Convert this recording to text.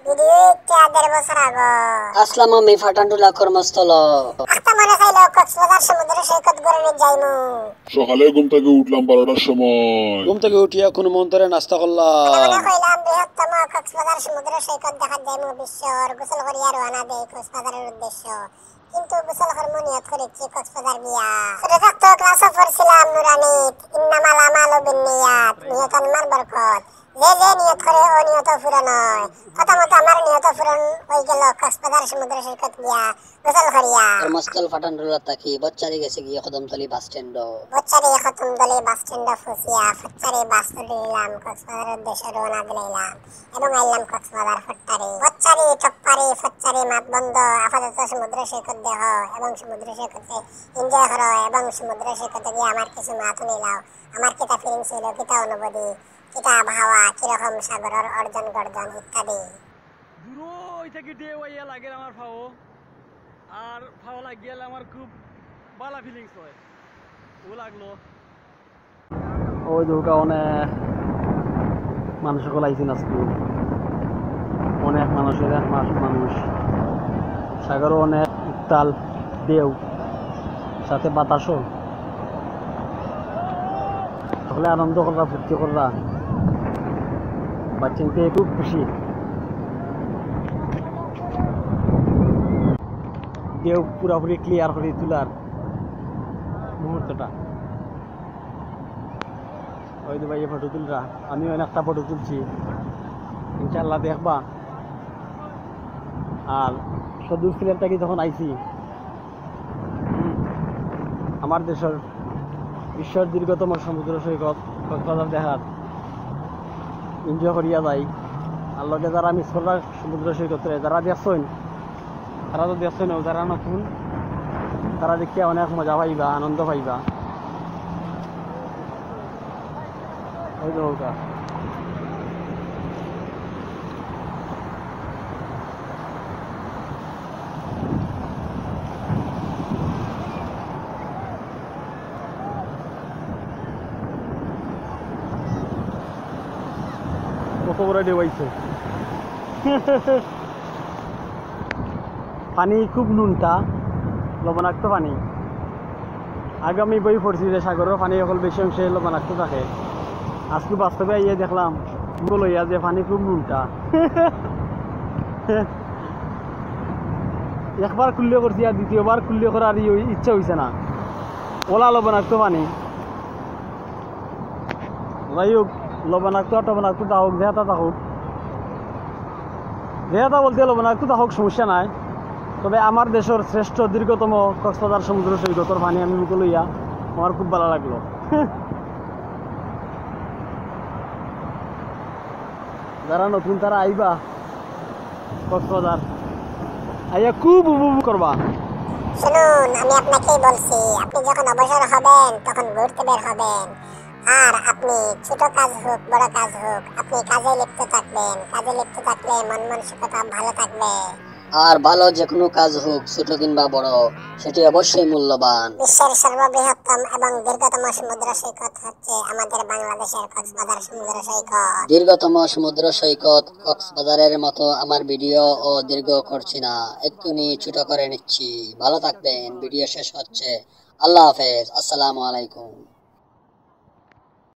ভিডিওতে ১.৫ বছর আগে আসলাম আমি ফাটান্ডুলা কর্মস্থল। আস্তা মনে চাইলো কক্সবাজার সমুদ্র সৈকত ঘুরে যাইমু। সকালে ঘুম থেকে উঠলাম 12টার সময়। ঘুম থেকে উঠিয়া কোনো মন্তরে নাস্তা করলাম। মনে কইলাম বৃহত্তম কক্সবাজার সমুদ্র সৈকত দেখা যাইমু বিশ্বর। গোসল করিয়া রওনা দেই কক্সবাজারের উদ্দেশ্য। কিন্তু গোসল কর্ম নিয়ত করেছি কক্সবাজার গিয়া। ছোট থাকতে ক্লাসে পড়ছিলাম নুরানিত ইন্নামাল আমালু বিন্নিয়াত, নিয়ত আমার বরকত। যে নিয়ত করে ও নিয়ত পূরণ হয়। প্রথমত আমার নিয়ত পূরণ হয়ে গেল কক্সবাজার সমুদ্র সৈকত গিয়া গোসল করিয়া। কর্মস্থল ফাটান্ডুলা থাকি বচ্চারি গেছে গিয়ে কদমতলি বাস স্ট্যান্ড। বচ্চারি কদমতলি বাস স্ট্যান্ড ফুসিয়া ফচ্চারি বাস তুলিলাম কক্সবাজারের উদ্দেশ্যে রওনা দিলাম এবং আইলাম কক্সবাজার ফট্টারি। বচ্চারি টপ্পারি ফচ্চারি মাত বন্ধ। আপাতত সমুদ্র সৈকত দেহ এবং সমুদ্র সৈকতে এনজয় করো এবং সমুদ্র সৈকতে গিয়ে আমার কিছু মাত নিলাও। আমার কিতা ফিলিংস হইল, কিতা অনুভূতি, কিতা আবহাওয়া, কিরকম সাগরের অর্জন গর্জন ইত্যাদি। দূর থেকে ঢেউ আইয়া লাগে আমার ফাও, আর ফাও লাগিয়ালে আমার খুব ভালো ফিলিংস হয়। ও লাগলো ওই দোকা অনেক মানুষ সকল আইসিন আজকে, অনেক মানুষের মানুষ, সাগরও অনেক উত্তাল ঢেউ, সাথে বাতাসও। সকলে আনন্দ কররা, ফুর্তি কররা, বাচ্চাকে খুব খুশি। ঢেউ পুরাপুরি ক্লিয়ার করে তোলার মুহূর্তটা। ওই তো ভাই ফটো তুলরা, আমিও একটা ফটো তুলছি, ইনশাল্লাহ দেখবা। আর সদূর সিলেট থেকে যখন আইছি আমার দেশের বিশ্বের দীর্ঘতম সমুদ্র সৈকত কক্সবাজার দেখার এনজয় করিয়া যাই। আর লগে যারা মিস করবা সমুদ্র সৈকতে যারা দেখছেন, তারা তো দেখছেন, যারা নতুন তারা দেখিয়া অনেক মজা পাইবা, আনন্দ পাইবা। ওই নৌকা কত বড় ঢেউ আইছে। পানি খুব নুনটা, লবণাক্ত পানি। আগে আমি বই পড়ছি যে সাগরের পানি অকল বেশি অংশে লবণাক্ত থাকে। আজকে বাস্তবে আইয়ে দেখলাম লইয়া যে পানি খুব নুনটা। একবার খুললে করছি আর দ্বিতীয়বার খুললে করার ইচ্ছা হয়েছে না, ওলা লবণাক্ত পানি। যাই হোক, লবণাক্ত টবণাক্ত থাকুক, যেহেতা থাকুক, যেহেতা বলতে লবণাক্ত থাকুক সমস্যা নাই। তবে আমার দেশের শ্রেষ্ঠ দীর্ঘতম কক্সবাজার সমুদ্র সৈকতের পানি আমি মুখে লইয়া আমার খুব ভালো লাগলো। যারা নতুন তারা আইবা কক্সবাজার, আইয়া খুব উপভোগ করবা। শুনুন, আমি আপনাকেই বলছি, আপনি যখন অবসর হবেন তখন ঘুরতে বের হবেন। আর আপনি ছোট কাজ হোক বড় কাজ হোক, আপনি কাজে লিপ্ত থাকবেন। কাজে লিপ্ত থাকলে মন মানসিকতা ভালো থাকবে। আর ভালো যে কোনো কাজ হোক, ছোট কিংবা বড়, সেটি অবশ্যই মূল্যবান। বিশ্বের সর্ববৃহত্তম এবং দীর্ঘতম সমুদ্র সৈকত হচ্ছে আমাদের বাংলাদেশের কক্সবাজার সমুদ্র সৈকত। দীর্ঘতম সমুদ্র সৈকত কক্সবাজারের মতো আমার ভিডিও ও দীর্ঘ করছি না, একটুনি ছোট করে নিচ্ছি। ভালো থাকবেন। ভিডিও শেষ হচ্ছে। আল্লাহ হাফেজ, আসসালামু আলাইকুম।